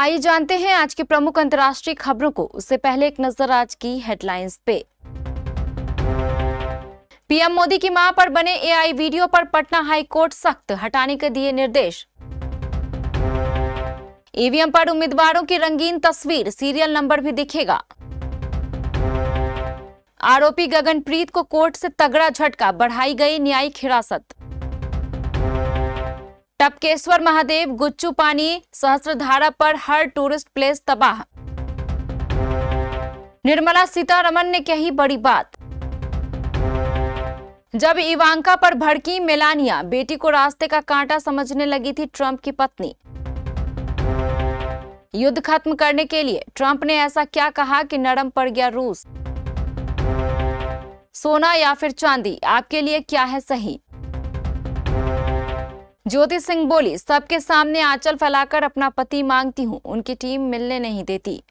आइए जानते हैं आज की प्रमुख अंतर्राष्ट्रीय खबरों को। उससे पहले एक नजर आज की हेडलाइंस पे। पीएम मोदी की मां पर बने एआई वीडियो पर पटना हाई कोर्ट सख्त, हटाने के दिए निर्देश। ईवीएम पर उम्मीदवारों की रंगीन तस्वीर, सीरियल नंबर भी दिखेगा। आरोपी गगनप्रीत को कोर्ट से तगड़ा झटका, बढ़ाई गई न्यायिक हिरासत। टपकेश्वर महादेव, गुच्चू पानी, सहस्त्रधारा पर हर टूरिस्ट प्लेस तबाह। निर्मला सीतारमण ने कही बड़ी बात। जब इवांका पर भड़की मेलानिया, बेटी को रास्ते का कांटा समझने लगी थी ट्रंप की पत्नी। युद्ध खत्म करने के लिए ट्रंप ने ऐसा क्या कहा कि नरम पड़ गया रूस। सोना या फिर चांदी, आपके लिए क्या है सही। ज्योति सिंह बोली, सबके सामने आंचल फैलाकर अपना पति मांगती हूं, उनकी टीम मिलने नहीं देती।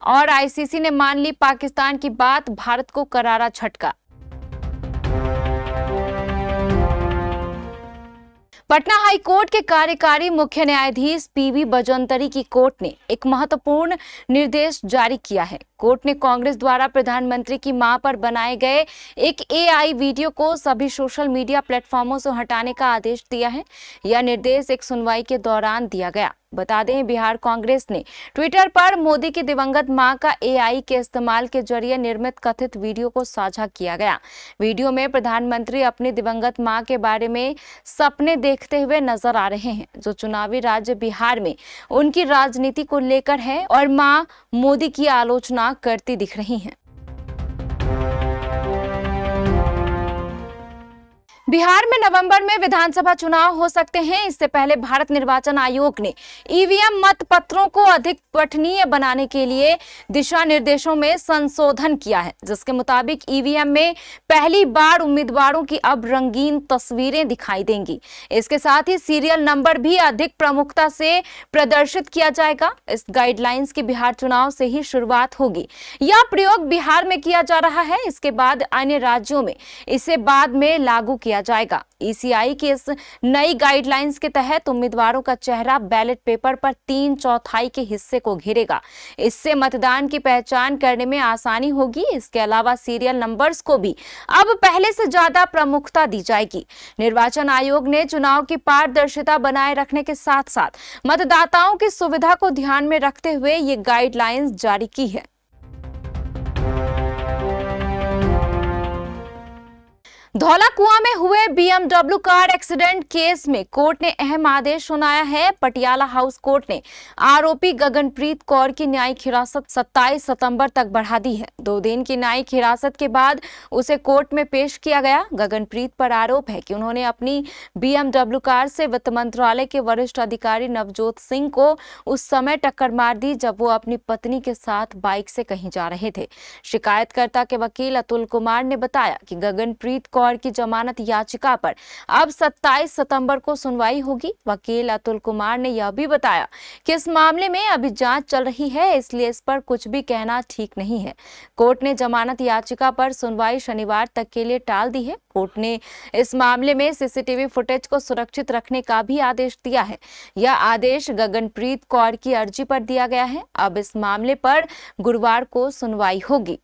और आईसीसी ने मान ली पाकिस्तान की बात, भारत को करारा झटका। पटना हाई कोर्ट के कार्यकारी मुख्य न्यायाधीश पीवी बजंतरी की कोर्ट ने एक महत्वपूर्ण निर्देश जारी किया है। कोर्ट ने कांग्रेस द्वारा प्रधानमंत्री की मां पर बनाए गए एक एआई वीडियो को सभी सोशल मीडिया प्लेटफॉर्मों से हटाने का आदेश दिया है। यह निर्देश एक सुनवाई के दौरान दिया गया। बता दें, बिहार कांग्रेस ने ट्विटर पर मोदी की दिवंगत मां का एआई के इस्तेमाल के जरिए निर्मित कथित वीडियो को साझा किया गया। वीडियो में प्रधानमंत्री अपनी दिवंगत मां के बारे में सपने देखते हुए नजर आ रहे हैं, जो चुनावी राज्य बिहार में उनकी राजनीति को लेकर है और मां मोदी की आलोचना करती दिख रही हैं। बिहार में नवंबर में विधानसभा चुनाव हो सकते हैं। इससे पहले भारत निर्वाचन आयोग ने ईवीएम मतपत्रों को अधिक पठनीय बनाने के लिए दिशा निर्देशों में संशोधन किया है, जिसके मुताबिक ईवीएम में पहली बार उम्मीदवारों की अब रंगीन तस्वीरें दिखाई देंगी। इसके साथ ही सीरियल नंबर भी अधिक प्रमुखता से प्रदर्शित किया जाएगा। इस गाइडलाइंस की बिहार चुनाव से ही शुरुआत होगी। यह प्रयोग बिहार में किया जा रहा है, इसके बाद अन्य राज्यों में इसे बाद में लागू किया जाएगा। ईसीआई की इस नई गाइडलाइंस के तहत उम्मीदवारों का चेहरा बैलेट पेपर पर 3/4 के हिस्से को घेरेगा। इससे मतदान की पहचान करने में आसानी होगी। इसके अलावा सीरियल नंबर्स को भी अब पहले से ज्यादा प्रमुखता दी जाएगी। निर्वाचन आयोग ने चुनाव की पारदर्शिता बनाए रखने के साथ साथ मतदाताओं की सुविधा को ध्यान में रखते हुए ये गाइडलाइंस जारी की है। धौला कुआं में हुए बीएमडब्ल्यू कार एक्सीडेंट केस में कोर्ट ने अहम आदेश सुनाया है। पटियाला हाउस कोर्ट ने आरोपी गगनप्रीत कौर की न्यायिक हिरासत 27 सितंबर तक बढ़ा दी है। 2 दिन की न्यायिक हिरासत के बाद उसे कोर्ट में पेश किया गया। गगनप्रीत पर आरोप है कि उन्होंने अपनी बीएमडब्ल्यू कार से वित्त मंत्रालय के वरिष्ठ अधिकारी नवजोत सिंह को उस समय टक्कर मार दी जब वो अपनी पत्नी के साथ बाइक से कहीं जा रहे थे। शिकायतकर्ता के वकील अतुल कुमार ने बताया कि गगनप्रीत कौर की जमानत याचिका पर अब 27 सितंबर को सुनवाई होगी। वकील अतुल कुमार ने यह भी बताया कि इस मामले में अभी जांच चल रही है, इसलिए इस पर कुछ भी कहना ठीक नहीं है। कोर्ट ने जमानत याचिका पर सुनवाई शनिवार तक के लिए टाल दी है। कोर्ट ने इस मामले में सीसीटीवी फुटेज को सुरक्षित रखने का भी आदेश दिया है। यह आदेश गगनप्रीत कौर की अर्जी पर दिया गया है। अब इस मामले पर गुरुवार को सुनवाई होगी।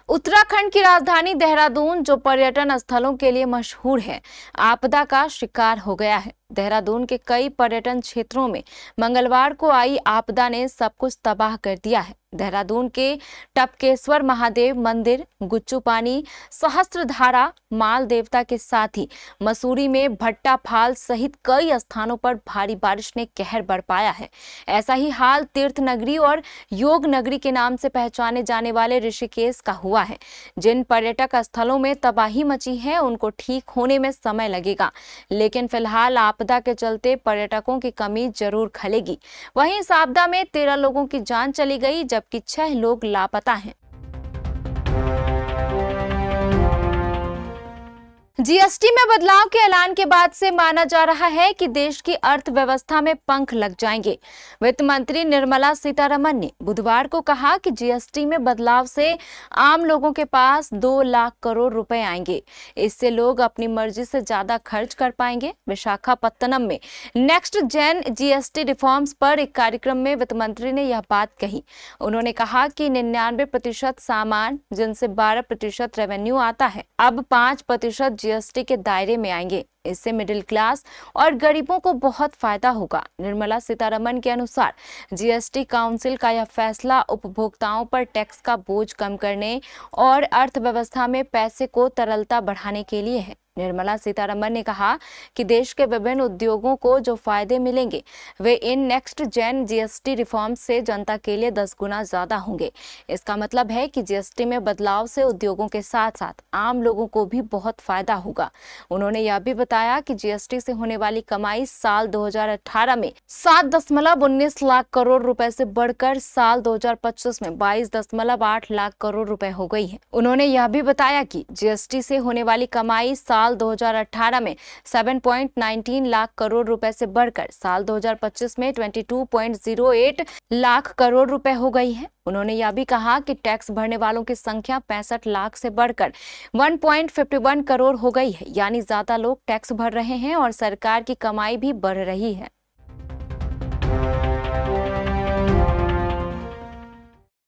उत्तराखंड की राजधानी देहरादून, जो पर्यटन स्थलों के लिए मशहूर है, आपदा का शिकार हो गया है। देहरादून के कई पर्यटन क्षेत्रों में मंगलवार को आई आपदा ने सब कुछ तबाह कर दिया है। देहरादून के टपकेश्वर महादेव मंदिर, गुच्चू पानी, सहस्त्रधारा, माल देवता के साथ ही मसूरी में भट्टा फाल सहित कई स्थानों पर भारी बारिश ने कहर बरपाया है। ऐसा ही हाल तीर्थ नगरी और योग नगरी के नाम से पहचाने जाने वाले ऋषिकेश का हुआ है। जिन पर्यटक स्थलों में तबाही मची है, उनको ठीक होने में समय लगेगा, लेकिन फिलहाल आपदा के चलते पर्यटकों की कमी जरूर खलेगी। वहीं इस आपदा में 13 लोगों की जान चली गई, जबकि 6 लोग लापता हैं। जीएसटी में बदलाव के ऐलान के बाद से माना जा रहा है कि देश की अर्थव्यवस्था में पंख लग जाएंगे। वित्त मंत्री निर्मला सीतारमण ने बुधवार को कहा कि जीएसटी में बदलाव से आम लोगों के पास 2 लाख करोड़ रुपए आएंगे। इससे लोग अपनी मर्जी से ज्यादा खर्च कर पाएंगे। विशाखापत्तनम में नेक्स्ट जेन जीएसटी रिफॉर्म्स पर एक कार्यक्रम में वित्त मंत्री ने यह बात कही। उन्होंने कहा कि 99% सामान जिनसे 12% रेवेन्यू आता है अब 5% जीएसटी के दायरे में आएंगे। इससे मिडिल क्लास और गरीबों को बहुत फायदा होगा। निर्मला सीतारमण के अनुसार जीएसटी काउंसिल का यह फैसला उपभोक्ताओं पर टैक्स का बोझ कम करने और अर्थव्यवस्था में पैसे को तरलता बढ़ाने के लिए है। निर्मला सीतारमण ने कहा कि देश के विभिन्न उद्योगों को जो फायदे मिलेंगे वे इन नेक्स्ट जेन जीएसटी रिफॉर्म से जनता के लिए 10 गुना ज्यादा होंगे। इसका मतलब है कि जीएसटी में बदलाव से उद्योगों के साथ साथ आम लोगों को भी बहुत फायदा होगा। उन्होंने यह भी बताया कि जीएसटी से होने वाली कमाई साल 2018 में 7.19 लाख करोड़ रुपए से बढ़कर साल 2025 में 22.8 लाख करोड़ रुपए हो गई है। उन्होंने यह भी बताया कि जीएसटी से होने वाली कमाई साल 2018 में 7.19 लाख करोड़ रुपए से बढ़कर साल 2025 में 22.08 लाख करोड़ रुपए हो गई है। उन्होंने यह भी कहा कि टैक्स भरने वालों की संख्या 65 लाख से बढ़कर 1.51 करोड़ हो गई है, यानी ज्यादा लोग टैक्स भर रहे हैं और सरकार की कमाई भी बढ़ रही है।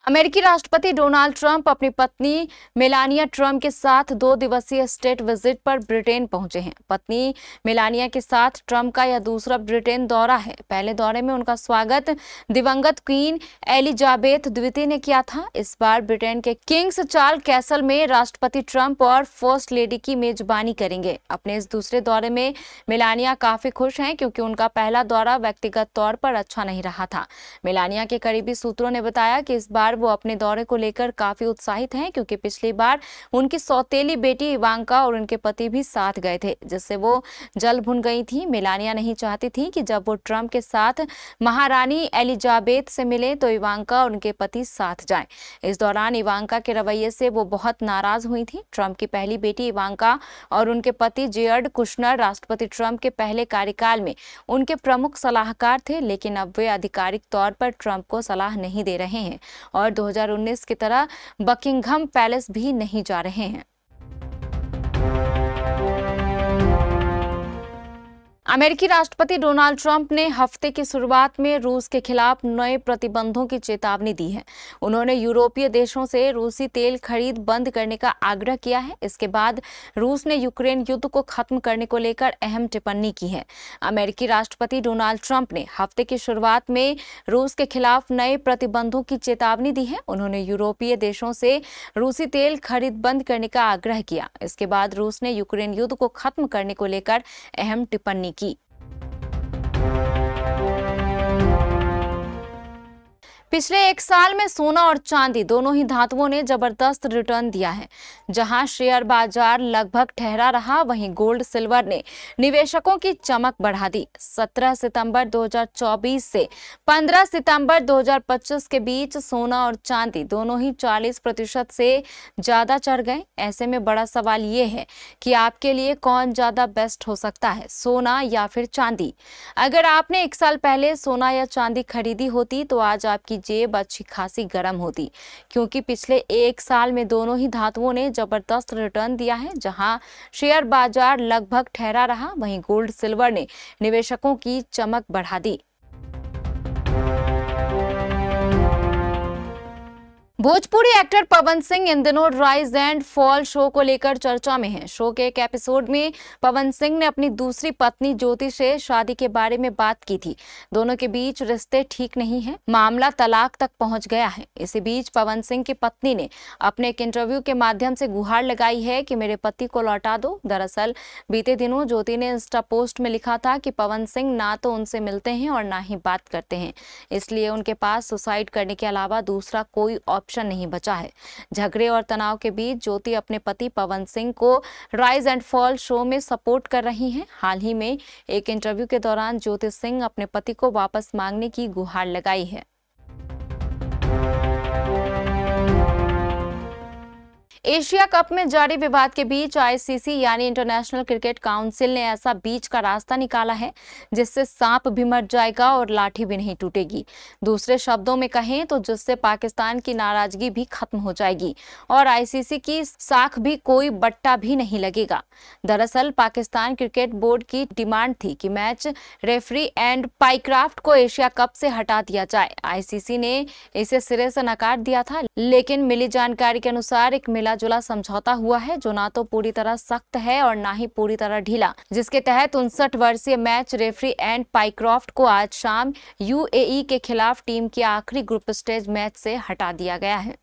अमेरिकी राष्ट्रपति डोनाल्ड ट्रंप अपनी पत्नी मेलानिया ट्रंप के साथ 2 दिवसीय स्टेट विजिट पर ब्रिटेन पहुंचे हैं। पत्नी मेलानिया के साथ ट्रंप का यह दूसरा ब्रिटेन दौरा है। पहले दौरे में उनका स्वागत दिवंगत क्वीन एलिजाबेथ द्वितीय ने किया था। इस बार ब्रिटेन के किंग्स चार्ल्स कैसल में राष्ट्रपति ट्रंप और फर्स्ट लेडी की मेजबानी करेंगे। अपने इस दूसरे दौरे में मेलानिया काफी खुश हैं क्योंकि उनका पहला दौरा व्यक्तिगत तौर पर अच्छा नहीं रहा था। मेलानिया के करीबी सूत्रों ने बताया कि इस बार वो अपने दौरे को लेकर काफी उत्साहित हैं क्योंकि पिछली बार उनकी सौतेली बेटी इवांका और उनके पति भी साथ गए थे, जिससे वो जल भुन गई थी। मेलानिया नहीं चाहती थी कि जब वो ट्रंप के साथ महारानी एलिजाबेथ से मिले तो इवांका और उनके पति साथ जाएं। इस दौरान इवांका के रवैये से वो बहुत नाराज हुई थी। ट्रंप की पहली बेटी इवांका और उनके पति जेयर्ड कुशनर राष्ट्रपति ट्रंप के पहले कार्यकाल में उनके प्रमुख सलाहकार थे, लेकिन अब वे आधिकारिक तौर पर ट्रंप को सलाह नहीं दे रहे हैं और 2019 की तरह बकिंघम पैलेस भी नहीं जा रहे हैं। अमेरिकी राष्ट्रपति डोनाल्ड ट्रंप ने हफ्ते की शुरुआत में रूस के खिलाफ नए प्रतिबंधों की चेतावनी दी है। उन्होंने यूरोपीय देशों से रूसी तेल खरीद बंद करने का आग्रह किया है। इसके बाद रूस ने यूक्रेन युद्ध को खत्म करने को लेकर अहम टिप्पणी की है। अमेरिकी राष्ट्रपति डोनाल्ड ट्रंप ने हफ्ते की शुरुआत में रूस के खिलाफ नए प्रतिबंधों की चेतावनी दी है। उन्होंने यूरोपीय देशों से रूसी तेल खरीद बंद करने का आग्रह किया। इसके बाद रूस ने यूक्रेन युद्ध को खत्म करने को लेकर अहम टिप्पणी की। पिछले 1 साल में सोना और चांदी दोनों ही धातुओं ने जबरदस्त रिटर्न दिया है। जहां शेयर बाजार लगभग ठहरा रहा, वहीं गोल्ड सिल्वर ने निवेशकों की चमक बढ़ा दी। 17 सितंबर 2024 से 15 सितंबर 2025 के बीच सोना और चांदी दोनों ही 40% से ज्यादा चढ़ गए। ऐसे में बड़ा सवाल ये है कि आपके लिए कौन ज्यादा बेस्ट हो सकता है, सोना या फिर चांदी। अगर आपने 1 साल पहले सोना या चांदी खरीदी होती तो आज आपकी जेब अच्छी खासी गर्म होती, क्योंकि पिछले 1 साल में दोनों ही धातुओं ने जबरदस्त रिटर्न दिया है। जहां शेयर बाजार लगभग ठहरा रहा, वहीं गोल्ड सिल्वर ने निवेशकों की चमक बढ़ा दी। भोजपुरी एक्टर पवन सिंह इन दिनों राइज एंड फॉल शो को लेकर चर्चा में हैं। शो के एक एपिसोड में पवन सिंह ने अपनी दूसरी पत्नी ज्योति से शादी के बारे में बात की थी। दोनों के बीच रिश्ते ठीक नहीं हैं, मामला तलाक तक पहुंच गया है। इसी बीच पवन सिंह की पत्नी ने अपने एक इंटरव्यू के माध्यम से गुहार लगाई है कि मेरे पति को लौटा दो। दरअसल बीते दिनों ज्योति ने इंस्टा पोस्ट में लिखा था कि पवन सिंह ना तो उनसे मिलते हैं और ना ही बात करते हैं, इसलिए उनके पास सुसाइड करने के अलावा दूसरा कोई ऑप्शन नहीं बचा है। झगड़े और तनाव के बीच ज्योति अपने पति पवन सिंह को राइज एंड फॉल शो में सपोर्ट कर रही हैं। हाल ही में एक इंटरव्यू के दौरान ज्योति सिंह अपने पति को वापस मांगने की गुहार लगाई है। एशिया कप में जारी विवाद के बीच आईसीसी यानी इंटरनेशनल क्रिकेट काउंसिल ने ऐसा बीच का रास्ता निकाला है जिससे सांप भी मर जाएगा और लाठी भी नहीं टूटेगी। दूसरे शब्दों में कहें तो जिससे पाकिस्तान की नाराजगी भी खत्म हो जाएगी और आईसीसी की साख भी कोई बट्टा भी नहीं लगेगा। दरअसल पाकिस्तान क्रिकेट बोर्ड की डिमांड थी कि मैच रेफरी एंड पाइक्राफ्ट को एशिया कप से हटा दिया जाए। आईसीसी ने इसे सिरे से नकार दिया था, लेकिन मिली जानकारी के अनुसार एक मिला-जुला समझौता हुआ है जो ना तो पूरी तरह सख्त है और ना ही पूरी तरह ढीला, जिसके तहत 59 वर्षीय मैच रेफरी एंड पाइक्राफ्ट को आज शाम यूएई के खिलाफ टीम के आखिरी ग्रुप स्टेज मैच से हटा दिया गया है।